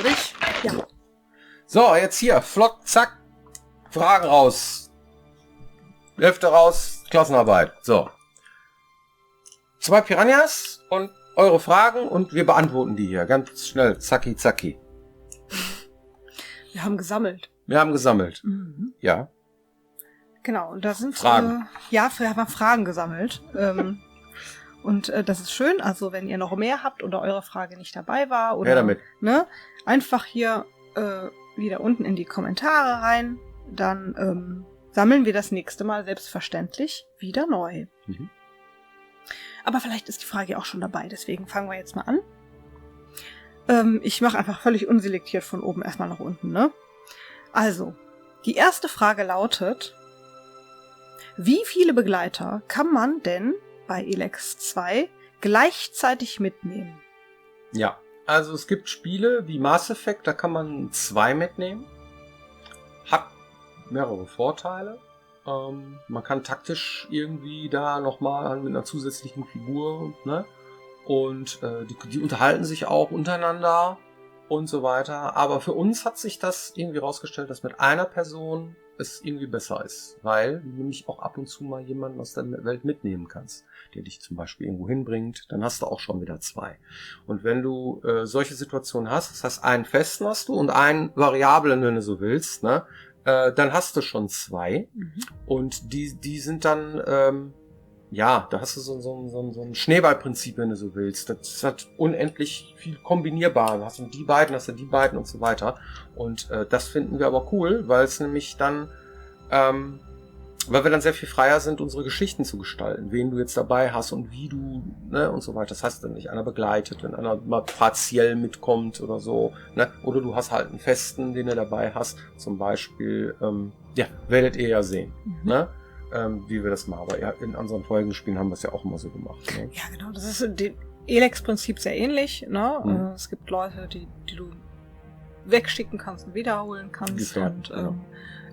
Fertig? Ja. So, jetzt hier, flott, zack, Fragen raus. Hefte raus, Klassenarbeit. So. 2 Piranhas und eure Fragen und wir beantworten die hier ganz schnell. Zacki, zacki. Wir haben gesammelt. Wir haben gesammelt. Mhm. Ja. Genau, und da sind Fragen. wir haben Fragen gesammelt. Und das ist schön. Also wenn ihr noch mehr habt oder eure Frage nicht dabei war oder damit. Ne, einfach hier wieder unten in die Kommentare rein. Dann sammeln wir das nächste Mal selbstverständlich wieder neu. Mhm. Aber vielleicht ist die Frage auch schon dabei, deswegen fangen wir jetzt mal an. Ich mache einfach völlig unselektiert von oben erstmal nach unten, ne? Also, die erste Frage lautet: Wie viele Begleiter kann man denn bei Elex 2 gleichzeitig mitnehmen? Ja, also es gibt Spiele wie Mass Effect, da kann man 2 mitnehmen. Hat mehrere Vorteile. Man kann taktisch irgendwie da nochmal mit einer zusätzlichen Figur, ne? Und die unterhalten sich auch untereinander und so weiter. Aber für uns hat sich das irgendwie rausgestellt, dass mit einer Person es irgendwie besser ist. Weil du nämlich auch ab und zu mal jemanden aus der Welt mitnehmen kannst, der dich zum Beispiel irgendwo hinbringt. Dann hast du auch schon wieder 2. Und wenn du solche Situationen hast, das heißt einen festen hast du und einen variablen, wenn du so willst, ne? Dann hast du schon 2. Mhm. Und die sind dann, ja, da hast du so ein Schneeballprinzip, wenn du so willst. Das hat unendlich viel kombinierbar. Du hast die beiden und so weiter. Und das finden wir aber cool, weil es nämlich dann, weil wir dann sehr viel freier sind, unsere Geschichten zu gestalten, wen du jetzt dabei hast und wie du, ne, und so weiter. Das heißt, wenn nicht einer begleitet, wenn einer mal partiell mitkommt oder so, ne, oder du hast halt einen festen, den du dabei hast, zum Beispiel, ja, werdet ihr ja sehen, ne, wie wir das machen. Aber ja, in unseren vorigen Spielen haben wir es ja auch immer so gemacht, ne? Ja, genau, das ist dem Elex-Prinzip sehr ähnlich, ne? Es gibt Leute, die du wegschicken kannst und wiederholen kannst. Gefährten, und genau.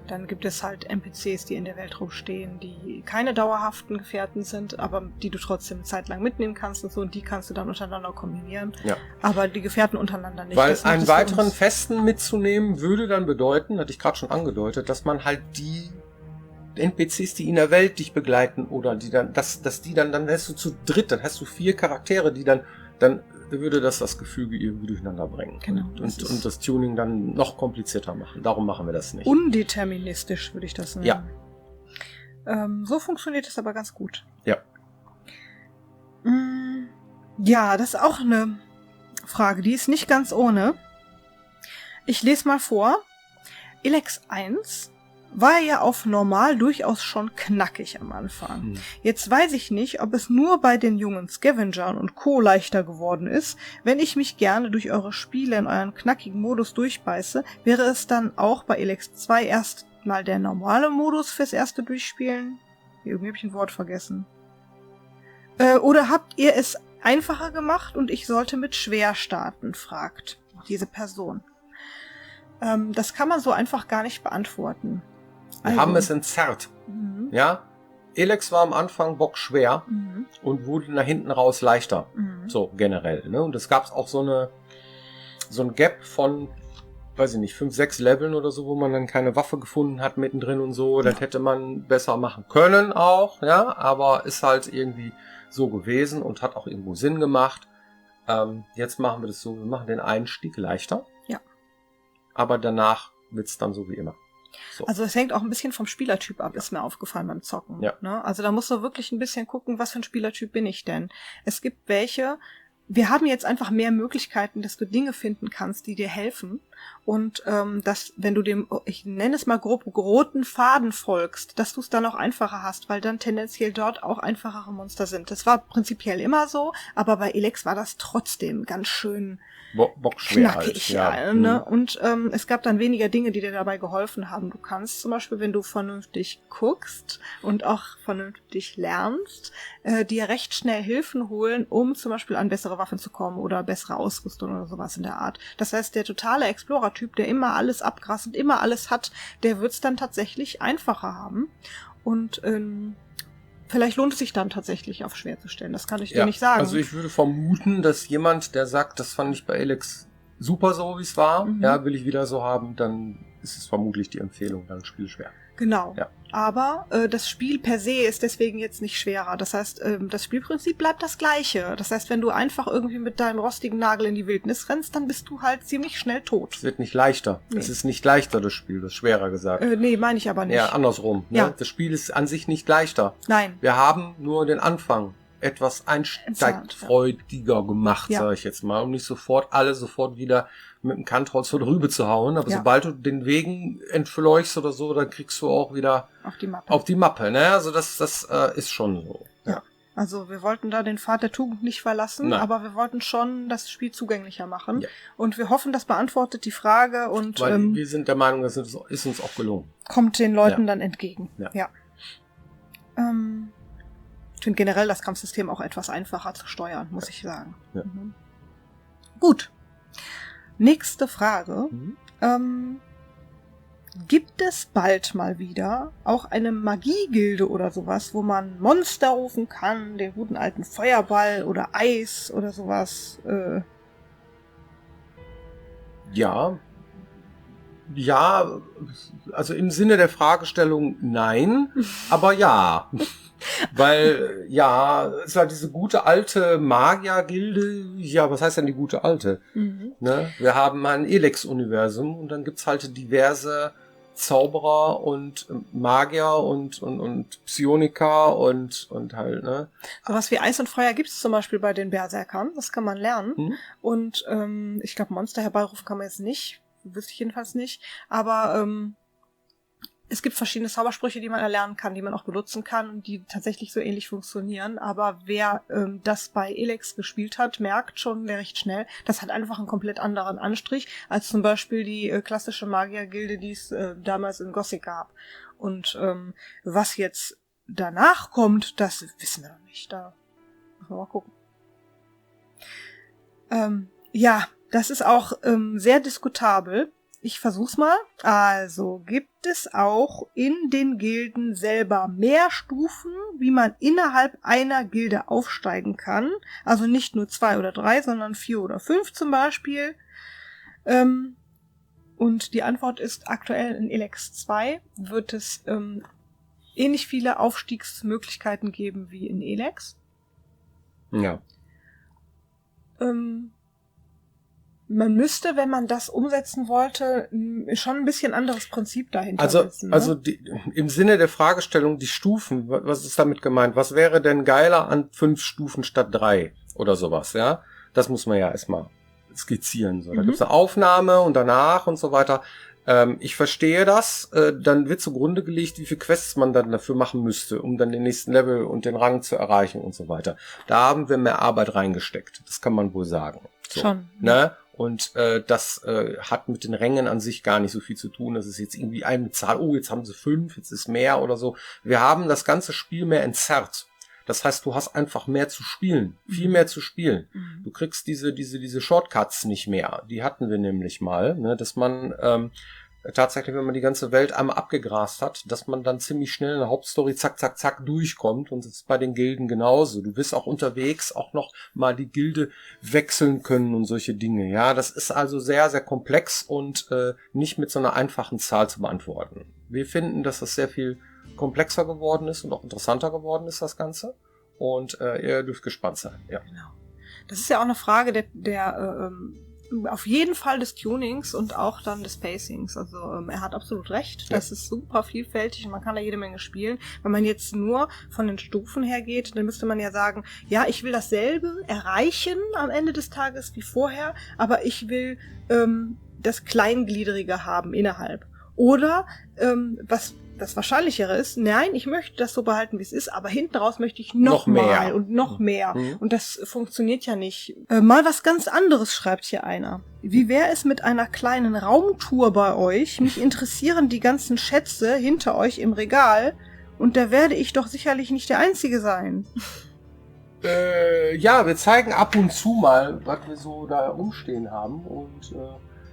dann gibt es halt NPCs, die in der Welt rumstehen, die keine dauerhaften Gefährten sind, aber die du trotzdem eine Zeit lang mitnehmen kannst und so, und die kannst du dann untereinander kombinieren. Ja. Aber die Gefährten untereinander nicht. Weil Das macht einen es für weiteren uns- Festen mitzunehmen, würde dann bedeuten, hatte ich gerade schon angedeutet, dass man halt die NPCs, die in der Welt dich begleiten, oder die dann, dass die dann hast du zu dritt, dann hast du 4 Charaktere, die dann würde das Gefüge irgendwie durcheinander bringen. Genau, Und das Tuning dann noch komplizierter machen. Darum machen wir das nicht. Undeterministisch würde ich das nennen. Ja. So funktioniert es aber ganz gut. Ja. Ja, das ist auch eine Frage, die ist nicht ganz ohne. Ich lese mal vor. Elex 1 war ja auf normal durchaus schon knackig am Anfang. Jetzt weiß ich nicht, ob es nur bei den jungen Scavengern und Co. leichter geworden ist. Wenn ich mich gerne durch eure Spiele in euren knackigen Modus durchbeiße, wäre es dann auch bei Elex 2 erst mal der normale Modus fürs erste Durchspielen? Irgendwie habe ich ein Wort vergessen. Oder habt ihr es einfacher gemacht und ich sollte mit schwer starten, fragt diese Person. Das kann man so einfach gar nicht beantworten. Wir haben es entzerrt. Ja? Elex war am Anfang bockschwer und wurde nach hinten raus leichter. So, generell. Ne? Und es gab auch so ein Gap von, weiß ich nicht, 5, 6 Leveln oder so, wo man dann keine Waffe gefunden hat mittendrin und so. Das hätte man besser machen können auch, ja, aber ist halt irgendwie so gewesen und hat auch irgendwo Sinn gemacht. Jetzt machen wir das so, wir machen den Einstieg leichter. Ja. Aber danach wird's dann so wie immer. So. Also es hängt auch ein bisschen vom Spielertyp ab, ist mir aufgefallen beim Zocken. Ja. Ne? Also da musst du wirklich ein bisschen gucken, was für ein Spielertyp bin ich denn. Es gibt welche, wir haben jetzt einfach mehr Möglichkeiten, dass du Dinge finden kannst, die dir helfen. Und dass, wenn du dem, ich nenne es mal grob, roten Faden folgst, dass du es dann auch einfacher hast, weil dann tendenziell dort auch einfachere Monster sind. Das war prinzipiell immer so, aber bei Elex war das trotzdem ganz schön bockschwer knackig, halt, ja. Ne? Und es gab dann weniger Dinge, die dir dabei geholfen haben. Du kannst zum Beispiel, wenn du vernünftig guckst und auch vernünftig lernst, dir recht schnell Hilfen holen, um zum Beispiel an bessere Waffen zu kommen oder bessere Ausrüstung oder sowas in der Art. Das heißt, der totale Explorer-Typ, der immer alles abgrast und immer alles hat, der wird's dann tatsächlich einfacher haben. Und vielleicht lohnt es sich dann tatsächlich auf schwer zu stellen. Das kann ich dir nicht sagen. Also ich würde vermuten, dass jemand, der sagt, das fand ich bei Elex super so, wie es war. Ja, will ich wieder so haben, dann ist es vermutlich die Empfehlung, dann Spiel schwer. Genau. Ja. Aber das Spiel per se ist deswegen jetzt nicht schwerer. Das heißt, das Spielprinzip bleibt das gleiche. Das heißt, wenn du einfach irgendwie mit deinem rostigen Nagel in die Wildnis rennst, dann bist du halt ziemlich schnell tot. Es wird nicht leichter. Nee. Es ist nicht leichter, das Spiel. Das ist schwerer gesagt. Nee, meine ich aber nicht. Ja, andersrum. Ne? Ja. Das Spiel ist an sich nicht leichter. Nein. Wir haben nur den Anfang etwas einsteigfreudiger gemacht, sage ich jetzt mal, um nicht alle sofort wieder mit dem Kantholz vor Rübe zu hauen. Aber sobald du den Wegen entfleuchst oder so, dann kriegst du auch wieder auf die Mappe. Ne? Also das ist schon so. Ja. Also wir wollten da den Pfad der Tugend nicht verlassen, aber wir wollten schon das Spiel zugänglicher machen. Ja. Und wir hoffen, das beantwortet die Frage. Und weil wir sind der Meinung, das ist uns auch gelungen. Kommt den Leuten dann entgegen. Ja. Ich finde generell das Kampfsystem auch etwas einfacher zu steuern, muss ich sagen. Ja. Gut. Nächste Frage. Gibt es bald mal wieder auch eine Magiegilde oder sowas, wo man Monster rufen kann, den guten alten Feuerball oder Eis oder sowas? Ja, also im Sinne der Fragestellung nein, aber ja. Weil, es war diese gute alte Magiergilde. Ja, was heißt denn die gute alte? Ne? Wir haben ein Elex-Universum und dann gibt's halt diverse Zauberer und Magier und Psioniker und halt, ne? Sowas wie Eis und Feuer gibt's zum Beispiel bei den Berserkern. Das kann man lernen. Und ich glaube, Monster herbeirufen kann man jetzt nicht. Wüsste ich jedenfalls nicht. Aber es gibt verschiedene Zaubersprüche, die man erlernen kann, die man auch benutzen kann und die tatsächlich so ähnlich funktionieren. Aber wer das bei Elex gespielt hat, merkt schon recht schnell, das hat einfach einen komplett anderen Anstrich als zum Beispiel die klassische Magiergilde, die es damals in Gothic gab. Und was jetzt danach kommt, das wissen wir noch nicht. Da müssen wir mal gucken. Das ist auch sehr diskutabel. Ich versuch's mal. Also, gibt es auch in den Gilden selber mehr Stufen, wie man innerhalb einer Gilde aufsteigen kann? Also nicht nur 2 oder 3, sondern 4 oder 5 zum Beispiel. Und die Antwort ist, aktuell in Elex 2 wird es ähnlich viele Aufstiegsmöglichkeiten geben wie in Elex. Ja. Man müsste, wenn man das umsetzen wollte, schon ein bisschen anderes Prinzip dahinter setzen. Ne? Also im Sinne der Fragestellung, die Stufen, was ist damit gemeint? Was wäre denn geiler an 5 Stufen statt 3 oder sowas, ja? Das muss man ja erstmal skizzieren. So. Da gibt's eine Aufnahme und danach und so weiter. Ich verstehe das. Dann wird zugrunde gelegt, wie viele Quests man dann dafür machen müsste, um dann den nächsten Level und den Rang zu erreichen und so weiter. Da haben wir mehr Arbeit reingesteckt. Das kann man wohl sagen. So, schon. Ne? Und das hat mit den Rängen an sich gar nicht so viel zu tun. Das ist jetzt irgendwie eine Zahl, jetzt haben sie 5, jetzt ist mehr oder so. Wir haben das ganze Spiel mehr entzerrt. Das heißt, du hast einfach mehr zu spielen, viel mehr zu spielen. Du kriegst diese Shortcuts nicht mehr. Die hatten wir nämlich mal, ne, dass man tatsächlich, wenn man die ganze Welt einmal abgegrast hat, dass man dann ziemlich schnell in der Hauptstory zack, zack, zack durchkommt. Und das ist bei den Gilden genauso. Du wirst auch unterwegs auch noch mal die Gilde wechseln können und solche Dinge. Ja, das ist also sehr, sehr komplex und nicht mit so einer einfachen Zahl zu beantworten. Wir finden, dass das sehr viel komplexer geworden ist und auch interessanter geworden ist, das Ganze. Und ihr dürft gespannt sein. Ja. Genau. Das ist ja auch eine Frage der auf jeden Fall des Tunings und auch dann des Pacings. Also er hat absolut recht. Ja. Das ist super vielfältig und man kann da jede Menge spielen. Wenn man jetzt nur von den Stufen her geht, dann müsste man ja sagen, ja, ich will dasselbe erreichen am Ende des Tages wie vorher, aber ich will das Kleingliedrige haben innerhalb. Oder was das Wahrscheinlichere ist, nein, ich möchte das so behalten, wie es ist, aber hinten raus möchte ich noch mehr und noch mehr. Und das funktioniert ja nicht. Mal was ganz anderes, schreibt hier einer. Wie wäre es mit einer kleinen Raumtour bei euch? Mich interessieren die ganzen Schätze hinter euch im Regal und da werde ich doch sicherlich nicht der Einzige sein. Ja, wir zeigen ab und zu mal, was wir so da rumstehen haben und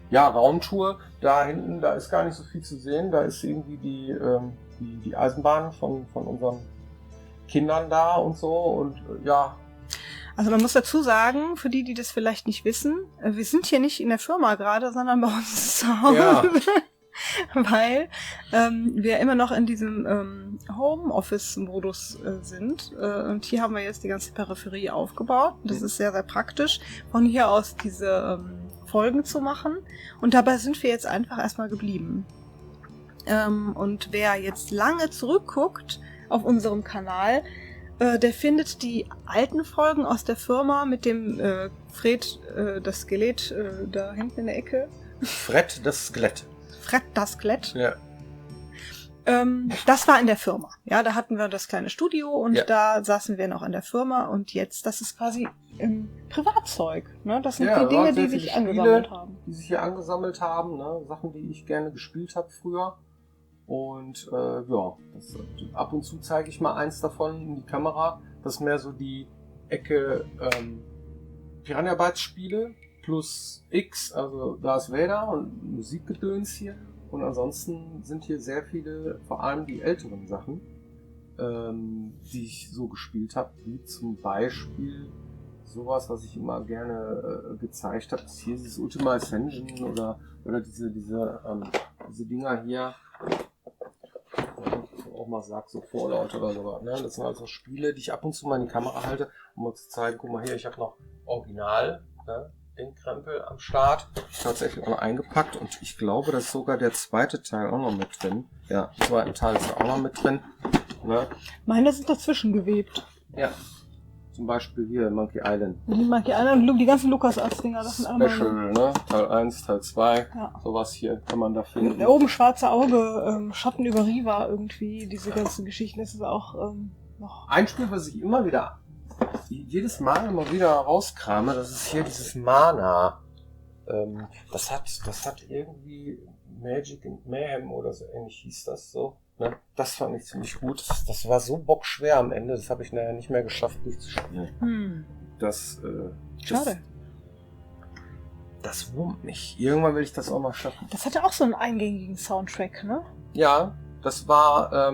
Raumtour, da hinten, da ist gar nicht so viel zu sehen. Da ist irgendwie die Eisenbahn von unseren Kindern da und so und ja. Also man muss dazu sagen, für die das vielleicht nicht wissen, wir sind hier nicht in der Firma gerade, sondern bei uns zu Hause. Ja. Weil wir immer noch in diesem Homeoffice-Modus sind. Und hier haben wir jetzt die ganze Peripherie aufgebaut. Das ist sehr, sehr praktisch, von hier aus diese Folgen zu machen. Und dabei sind wir jetzt einfach erstmal geblieben. Und wer jetzt lange zurückguckt auf unserem Kanal, der findet die alten Folgen aus der Firma mit dem Fred, das Skelett da hinten in der Ecke. Fred, das Skelett. Fred, das Skelett. Ja. Das war in der Firma. Ja, da hatten wir das kleine Studio und Ja. da saßen wir noch in der Firma und jetzt, das ist quasi Privatzeug. Ne? Das sind Ja, die Dinge, sehr die viele sich Spiele, angesammelt haben. Die sich hier angesammelt haben, ne? Sachen, die ich gerne gespielt habe früher. Und ab und zu zeige ich mal eins davon in die Kamera. Das ist mehr so die Ecke Piranha Bytes Spiele plus X, also Darth Vader und Musikgedöns hier. Und ansonsten sind hier sehr viele, vor allem die älteren Sachen, die ich so gespielt habe, wie zum Beispiel sowas, was ich immer gerne gezeigt habe. Hier dieses Ultima Ascension oder diese Dinger hier. Auch mal sagt, so Fallout oder so. Ne? Das sind also Spiele, die ich ab und zu mal in die Kamera halte, um mal zu zeigen, guck mal hier, ich habe noch Original, ne? Den Krempel am Start. Tatsächlich auch noch eingepackt und ich glaube, dass sogar der zweite Teil auch noch mit drin. Ja, der zweite Teil ist auch noch mit drin. Ne? Meine sind dazwischen gewebt. Ja. Zum Beispiel hier Monkey Island. Die ganzen LucasArts-Dinger, das sind alle Special, ne? Teil 1, Teil 2. Ja. Sowas hier kann man da finden. Da oben schwarze Auge, Schatten über Riva irgendwie, diese ganzen Geschichten, das ist auch noch. Ein Spiel, was ich immer wieder, jedes Mal immer wieder rauskrame, das ist hier dieses Mana. Das hat irgendwie Magic and Mayhem oder so ähnlich hieß das so. Ne? Das fand ich ziemlich gut. Das war so bockschwer am Ende, das habe ich nachher nicht mehr geschafft durchzuspielen. Schade. Das wurmt mich. Irgendwann will ich das auch mal schaffen. Das hatte auch so einen eingängigen Soundtrack, ne? Ja, das war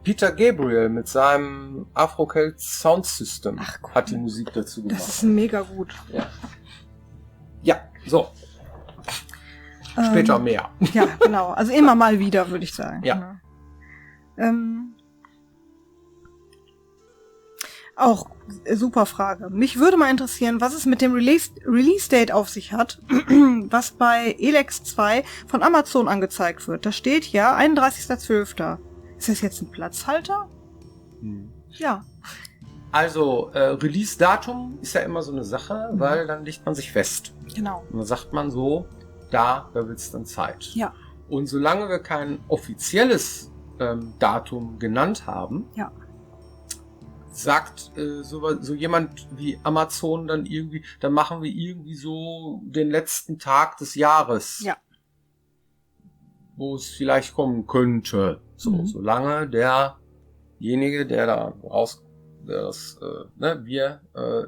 Peter Gabriel mit seinem Afro-Celt Sound System. Ach, cool. Hat die Musik dazu gemacht. Das ist mega gut. Ja, so. Später mehr. Ja, genau. Also immer mal wieder, würde ich sagen. Ja. Auch super Frage. Mich würde mal interessieren, was es mit dem Release-Date auf sich hat, was bei Elex 2 von Amazon angezeigt wird. Da steht ja 31.12. Ist das jetzt ein Platzhalter? Ja. Also, Release-Datum ist ja immer so eine Sache, weil dann legt man sich fest. Genau. Und dann sagt man so, da wird's dann Zeit. Ja. Und solange wir kein offizielles Datum genannt haben, Ja. sagt so jemand wie Amazon dann irgendwie, dann machen wir irgendwie so den letzten Tag des Jahres. Ja. Wo es vielleicht kommen könnte. So, solange derjenige, der da raus, wir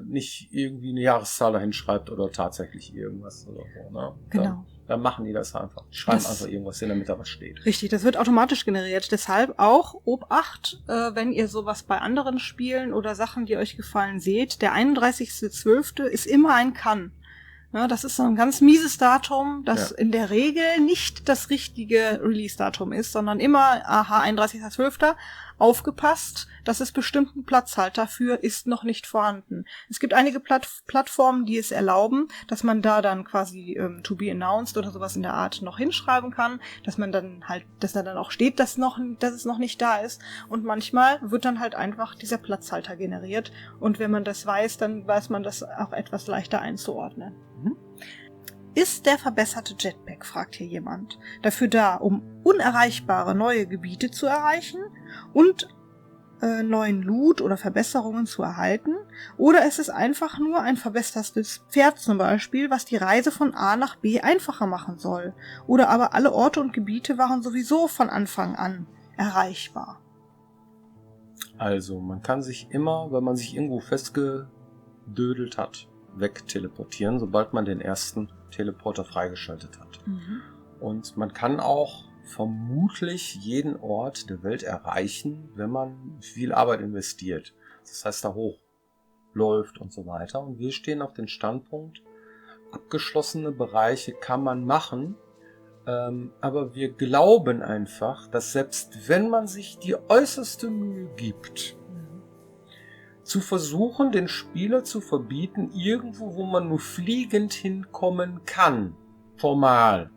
nicht irgendwie eine Zahl dahin schreibt oder tatsächlich irgendwas oder so. Ne? Genau. Dann machen die das einfach. Die schreiben einfach irgendwas hin, damit da was steht. Richtig, das wird automatisch generiert. Deshalb auch Obacht, wenn ihr sowas bei anderen Spielen oder Sachen, die euch gefallen, seht. Der 31.12. ist immer ein Kann. Ja, das ist so ein ganz mieses Datum, das in der Regel nicht das richtige Release-Datum ist, sondern immer, 31.12. Aufgepasst, das ist bestimmt ein Platzhalter für, ist noch nicht vorhanden. Es gibt einige Plattformen, die es erlauben, dass man da dann quasi to be announced oder sowas in der Art noch hinschreiben kann, dass man dann halt, dass da dann auch steht, dass es noch nicht da ist. Und manchmal wird dann halt einfach dieser Platzhalter generiert. Und wenn man das weiß, dann weiß man das auch etwas leichter einzuordnen. Ist der verbesserte Jetpack, fragt hier jemand, dafür da, um unerreichbare neue Gebiete zu erreichen und neuen Loot oder Verbesserungen zu erhalten? Oder ist es einfach nur ein verbessertes Pferd zum Beispiel, was die Reise von A nach B einfacher machen soll? Oder aber alle Orte und Gebiete waren sowieso von Anfang an erreichbar? Also, man kann sich immer, wenn man sich irgendwo festgedödelt hat, wegteleportieren, sobald man den ersten Teleporter freigeschaltet hat. Und man kann auch vermutlich jeden Ort der Welt erreichen, wenn man viel Arbeit investiert. das heißt da hochläuft und so weiter. Und wir stehen auf dem Standpunkt, abgeschlossene Bereiche kann man machen, aber wir glauben einfach, dass selbst wenn man sich die äußerste Mühe gibt, zu versuchen, den Spieler zu verbieten, irgendwo, wo man nur fliegend hinkommen kann, formal,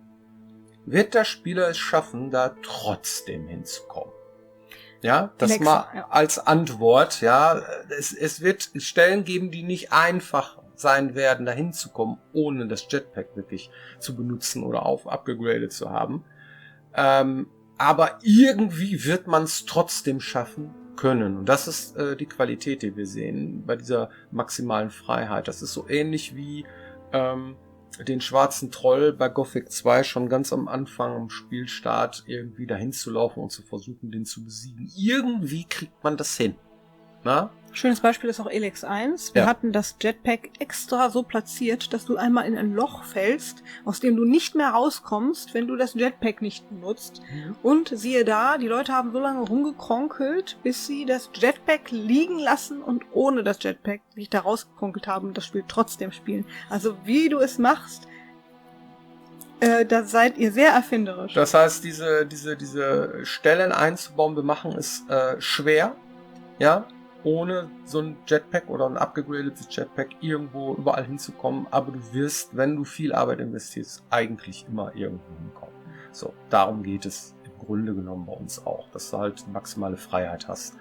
wird der Spieler es schaffen, da trotzdem hinzukommen. Ja, das mal als Antwort, ja, es wird Stellen geben, die nicht einfach sein werden, da hinzukommen, ohne das Jetpack wirklich zu benutzen oder abgegradet zu haben. Aber irgendwie wird man es trotzdem schaffen können. Und das ist die Qualität, die wir sehen bei dieser maximalen Freiheit. Das ist so ähnlich wie den schwarzen Troll bei Gothic 2 schon ganz am Anfang am Spielstart irgendwie dahin zu laufen und zu versuchen, den zu besiegen. Irgendwie kriegt man das hin. Na? Schönes Beispiel ist auch Elex 1. Wir hatten das Jetpack extra so platziert, dass du einmal in ein Loch fällst, aus dem du nicht mehr rauskommst, wenn du das Jetpack nicht benutzt. Und siehe da, die Leute haben so lange rumgekronkelt, bis sie das Jetpack liegen lassen und ohne das Jetpack sich da rausgekronkelt haben und das Spiel trotzdem spielen. Also wie du es machst, da seid ihr sehr erfinderisch. Das heißt, diese Stellen einzubauen, wir machen es schwer, ja, ohne so ein Jetpack oder ein abgegradetes Jetpack irgendwo überall hinzukommen, aber du wirst, wenn du viel Arbeit investierst, eigentlich immer irgendwo hinkommen. So, darum geht es im Grunde genommen bei uns auch, dass du halt maximale Freiheit hast.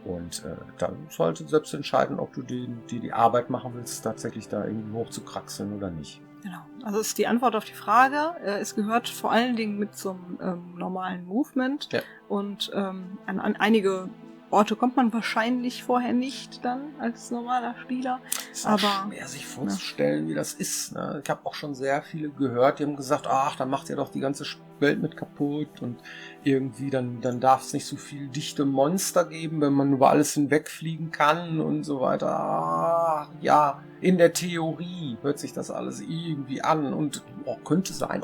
Und dann solltest du selbst entscheiden, ob du die Arbeit machen willst, tatsächlich da irgendwie hoch zu kraxeln oder nicht. Genau, also ist die Antwort auf die Frage. Es gehört vor allen Dingen mit zum normalen Movement und an einige Orte kommt man wahrscheinlich vorher nicht dann als normaler Spieler. Es ist schwer sich vorzustellen, wie das ist. Ne? Ich habe auch schon sehr viele gehört, die haben gesagt, ach, dann macht ihr doch die ganze Welt mit kaputt und irgendwie dann darf es nicht so viel dichte Monster geben, wenn man über alles hinwegfliegen kann und so weiter. Ah, ja, in der Theorie hört sich das alles irgendwie an und könnte sein,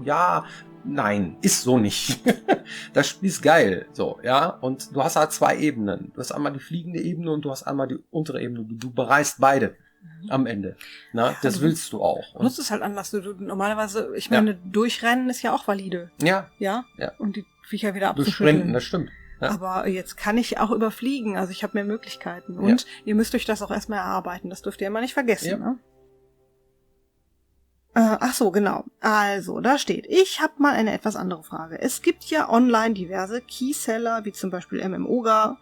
ja, nein, ist so nicht. Das Spiel ist geil, so, ja, und du hast halt 2 Ebenen. Du hast einmal die fliegende Ebene und du hast einmal die untere Ebene. Du bereist beide am Ende. Na, das willst du auch. Du nutzt es halt anders. Du normalerweise, ich meine, durchrennen ist ja auch valide. Ja. Und die Viecher wieder abzuschütteln. Sprinten, das stimmt. Ja. Aber jetzt kann ich auch überfliegen, also ich habe mehr Möglichkeiten. Und ihr müsst euch das auch erstmal erarbeiten. Das dürft ihr immer nicht vergessen, ne? Ach so, genau. Also, da steht, ich habe mal eine etwas andere Frage. Es gibt ja online diverse Keyseller, wie zum Beispiel MMOGA.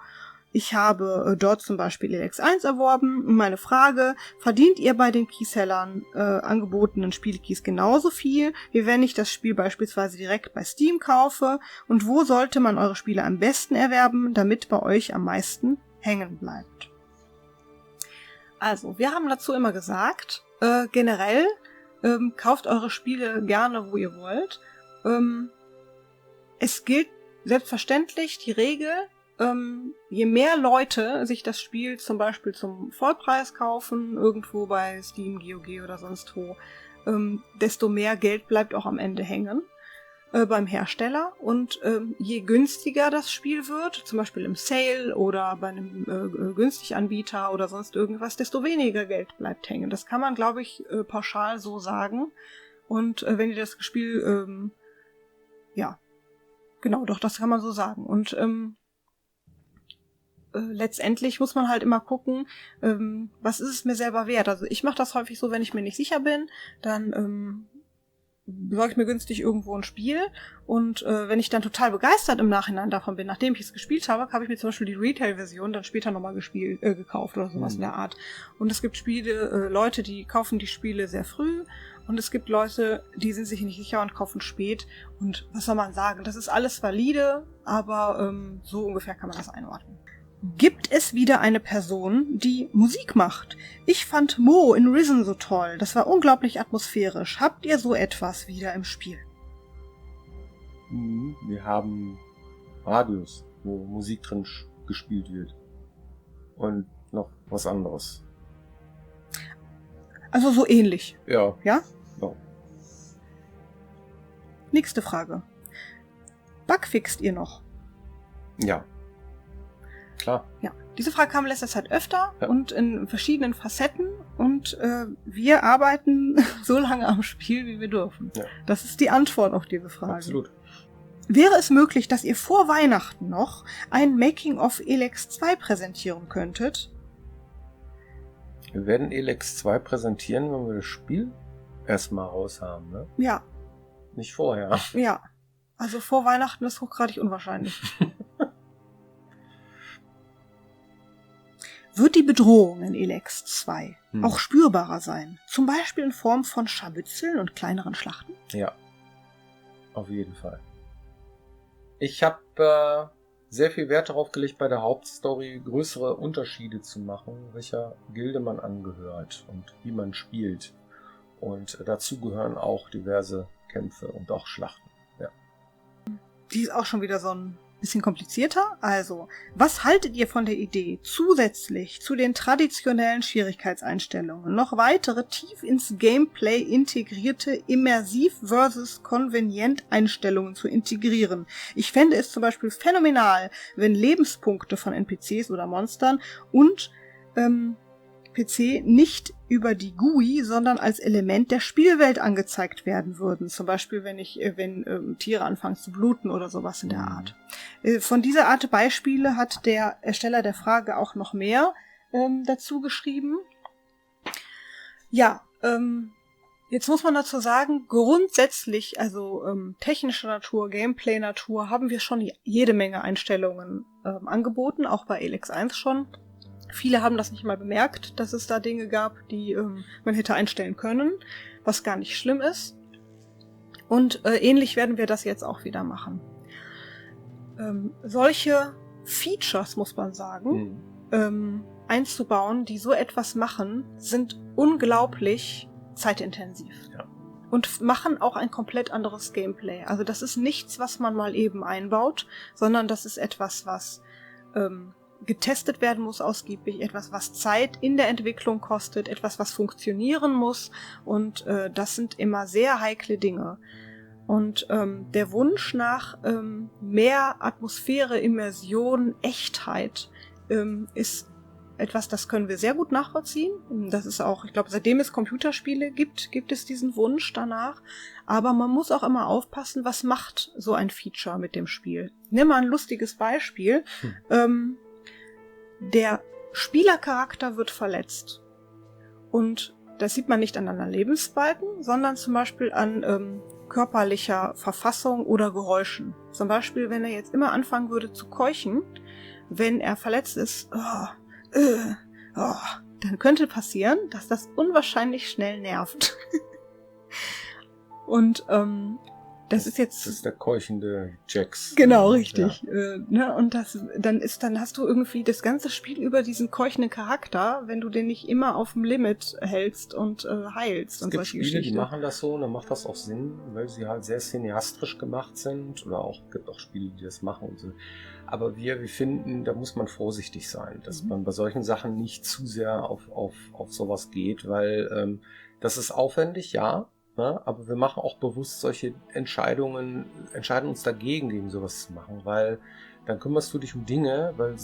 Ich habe dort zum Beispiel Elex 1 erworben. Und meine Frage, verdient ihr bei den Keysellern angebotenen Spielekeys genauso viel, wie wenn ich das Spiel beispielsweise direkt bei Steam kaufe? Und wo sollte man eure Spiele am besten erwerben, damit bei euch am meisten hängen bleibt? Also, wir haben dazu immer gesagt, generell kauft eure Spiele gerne, wo ihr wollt. Es gilt selbstverständlich die Regel, je mehr Leute sich das Spiel zum Beispiel zum Vollpreis kaufen, irgendwo bei Steam, GOG oder sonst wo, desto mehr Geld bleibt auch am Ende hängen beim Hersteller. Und je günstiger das Spiel wird, zum Beispiel im Sale oder bei einem Günstiganbieter oder sonst irgendwas, desto weniger Geld bleibt hängen. Das kann man, glaube ich, pauschal so sagen. Und wenn ihr das Spiel, genau, doch, das kann man so sagen. Und letztendlich muss man halt immer gucken, was ist es mir selber wert. Also ich mache das häufig so, wenn ich mir nicht sicher bin, dann besorge ich mir günstig irgendwo ein Spiel und wenn ich dann total begeistert im Nachhinein davon bin, nachdem ich es gespielt habe ich mir zum Beispiel die Retail-Version dann später nochmal gekauft oder sowas in der Art. Und es gibt Leute, die kaufen die Spiele sehr früh und es gibt Leute, die sind sich nicht sicher und kaufen spät. Und was soll man sagen? Das ist alles valide, aber so ungefähr kann man das einordnen. Gibt es wieder eine Person, die Musik macht? Ich fand Mo in Risen so toll. Das war unglaublich atmosphärisch. Habt ihr so etwas wieder im Spiel? Wir haben Radios, wo Musik drin gespielt wird. Und noch was anderes. Also so ähnlich. Ja. Ja? Ja. Nächste Frage. Bugfixt ihr noch? Ja. Klar. Ja, Diese Frage kam in letzter Zeit öfter Ja. und in verschiedenen Facetten und wir arbeiten so lange am Spiel, wie wir dürfen. Ja. Das ist die Antwort auf diese Frage. Absolut. Wäre es möglich, dass ihr vor Weihnachten noch ein Making-of Elex 2 präsentieren könntet? Wir werden Elex 2 präsentieren, wenn wir das Spiel erstmal raus haben, ne? Ja, Nicht vorher. ja. Also vor Weihnachten ist hochgradig unwahrscheinlich. Wird die Bedrohung in Elex 2 auch spürbarer sein? Zum Beispiel in Form von Scharmützeln und kleineren Schlachten? Ja. Auf jeden Fall. Ich habe sehr viel Wert darauf gelegt, bei der Hauptstory größere Unterschiede zu machen, welcher Gilde man angehört und wie man spielt. Und dazu gehören auch diverse Kämpfe und auch Schlachten. Ja. Die ist auch schon wieder so ein bisschen komplizierter. Also, was haltet ihr von der Idee, zusätzlich zu den traditionellen Schwierigkeitseinstellungen noch weitere tief ins Gameplay integrierte Immersiv versus Konvenient Einstellungen zu integrieren? Ich fände es zum Beispiel phänomenal, wenn Lebenspunkte von NPCs oder Monstern und PC nicht über die GUI, sondern als Element der Spielwelt angezeigt werden würden. Zum Beispiel, wenn Tiere anfangen zu bluten oder sowas in der Art. Von dieser Art Beispiele hat der Ersteller der Frage auch noch mehr dazu geschrieben. Ja, jetzt muss man dazu sagen, grundsätzlich, also technischer Natur, Gameplay-Natur, haben wir schon jede Menge Einstellungen angeboten, auch bei Elex 1 schon. Viele haben das nicht mal bemerkt, dass es da Dinge gab, die man hätte einstellen können, was gar nicht schlimm ist. Und ähnlich werden wir das jetzt auch wieder machen. Solche Features, muss man sagen, einzubauen, die so etwas machen, sind unglaublich zeitintensiv. Ja. Und machen auch ein komplett anderes Gameplay. Also das ist nichts, was man mal eben einbaut, sondern das ist etwas, was getestet werden muss ausgiebig, etwas, was Zeit in der Entwicklung kostet, etwas, was funktionieren muss, und das sind immer sehr heikle Dinge. Und der Wunsch nach mehr Atmosphäre, Immersion, Echtheit ist etwas, das können wir sehr gut nachvollziehen. Das ist auch, ich glaube, seitdem es Computerspiele gibt es diesen Wunsch danach. Aber man muss auch immer aufpassen, was macht so ein Feature mit dem Spiel. Nimm mal ein lustiges Beispiel. Der Spielercharakter wird verletzt. Und das sieht man nicht an einer Lebensbalken, sondern zum Beispiel an körperlicher Verfassung oder Geräuschen. Zum Beispiel, wenn er jetzt immer anfangen würde zu keuchen, wenn er verletzt ist, dann könnte passieren, dass das unwahrscheinlich schnell nervt. Und das ist jetzt... Das ist der keuchende Jax. Genau, richtig. Ja. Und dann hast du irgendwie das ganze Spiel über diesen keuchenden Charakter, wenn du den nicht immer auf dem Limit hältst und heilst. Es gibt Spiele, die machen das so, und dann macht das auch Sinn, weil sie halt sehr cineastisch gemacht sind. Oder gibt auch Spiele, die das machen und so. Aber wir finden, da muss man vorsichtig sein, dass man bei solchen Sachen nicht zu sehr auf sowas geht, weil das ist aufwendig, ja. Ne? Aber wir machen auch bewusst solche entscheiden uns dagegen, gegen sowas zu machen, weil dann kümmerst du dich um Dinge, weil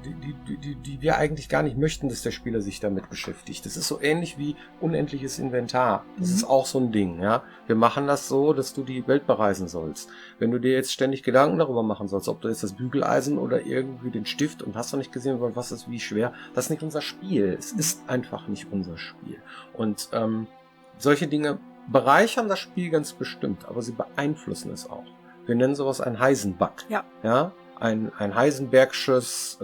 die wir eigentlich gar nicht möchten, dass der Spieler sich damit beschäftigt. Das ist so ähnlich wie unendliches Inventar. Das ist auch so ein Ding, ja. Wir machen das so, dass du die Welt bereisen sollst. Wenn du dir jetzt ständig Gedanken darüber machen sollst, ob du jetzt das Bügeleisen oder irgendwie den Stift, und hast du nicht gesehen, was ist wie schwer, das ist nicht unser Spiel. Es ist einfach nicht unser Spiel. Und solche Dinge bereichern das Spiel ganz bestimmt, aber sie beeinflussen es auch. Wir nennen sowas ein Heisenbug. Ja? Ein Heisenbergsches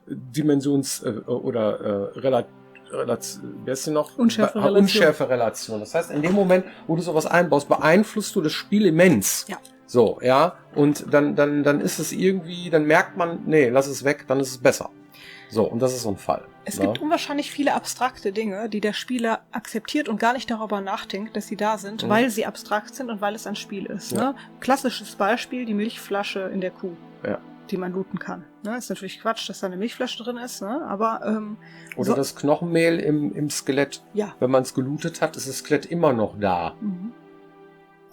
Dimensions- oder wer ist denn noch? Unschärfe-Relation. Das heißt, in dem Moment, wo du sowas einbaust, beeinflusst du das Spiel immens. Ja. So, ja. Und dann ist es irgendwie, dann merkt man, nee, lass es weg, dann ist es besser. So, und das ist so ein Fall. Es gibt unwahrscheinlich viele abstrakte Dinge, die der Spieler akzeptiert und gar nicht darüber nachdenkt, dass sie da sind, weil sie abstrakt sind und weil es ein Spiel ist. Ja. Ne? Klassisches Beispiel, die Milchflasche in der Kuh, die man looten kann. Ne? Ist natürlich Quatsch, dass da eine Milchflasche drin ist, ne? Aber oder das Knochenmehl im Skelett. Ja. Wenn man es gelootet hat, ist das Skelett immer noch da.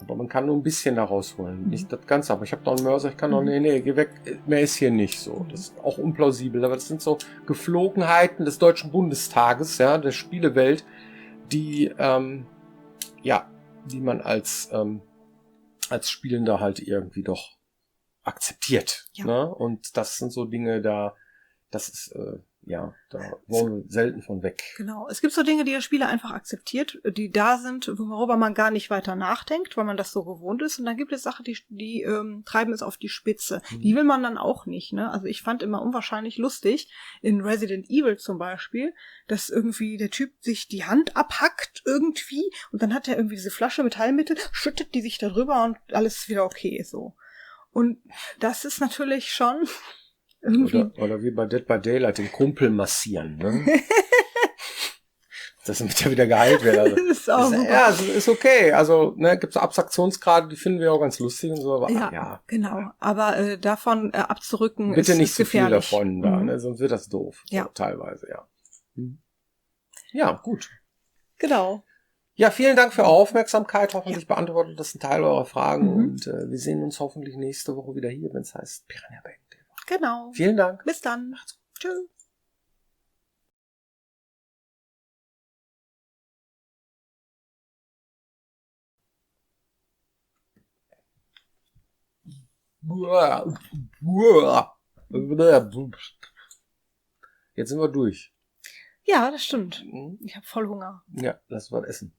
Aber man kann nur ein bisschen da rausholen. Nicht das Ganze, aber ich habe noch einen Mörser, ich kann noch, nee, geh weg, mehr ist hier nicht so. Das ist auch unplausibel, aber das sind so Geflogenheiten des Deutschen Bundestages, ja, der Spielewelt, die, die man als Spielender halt irgendwie doch akzeptiert. Ja. Ne? Und das sind so Dinge, da wollen wir selten von weg. Genau. Es gibt so Dinge, die der Spieler einfach akzeptiert, die da sind, worüber man gar nicht weiter nachdenkt, weil man das so gewohnt ist. Und dann gibt es Sachen, die treiben es auf die Spitze. Die will man dann auch nicht. Ne? Also ich fand immer unwahrscheinlich lustig, in Resident Evil zum Beispiel, dass irgendwie der Typ sich die Hand abhackt irgendwie und dann hat er irgendwie diese Flasche mit Heilmittel, schüttet die sich da drüber und alles ist wieder okay so. Und das ist natürlich schon irgendwie... Oder wie bei Dead by Daylight, den Kumpel massieren, ne? Dass er wieder geheilt wird. Also, Das ist auch super. Ja, ist okay. Also, ne, gibt's so Abstraktionsgrade, die finden wir auch ganz lustig und so, aber ja. Genau. Aber davon abzurücken bitte ist nicht zu viel gefährlich. davon da, ne? Sonst wird das doof. Ja. So, teilweise, ja. Ja, gut. Genau. Ja, vielen Dank für eure Aufmerksamkeit. Hoffentlich beantwortet das ein Teil eurer Fragen und wir sehen uns hoffentlich nächste Woche wieder hier, wenn es heißt Piranha Bytes. Genau. Vielen Dank. Bis dann. Tschüss. Jetzt sind wir durch. Ja, das stimmt. Ich habe voll Hunger. Ja, lass was essen.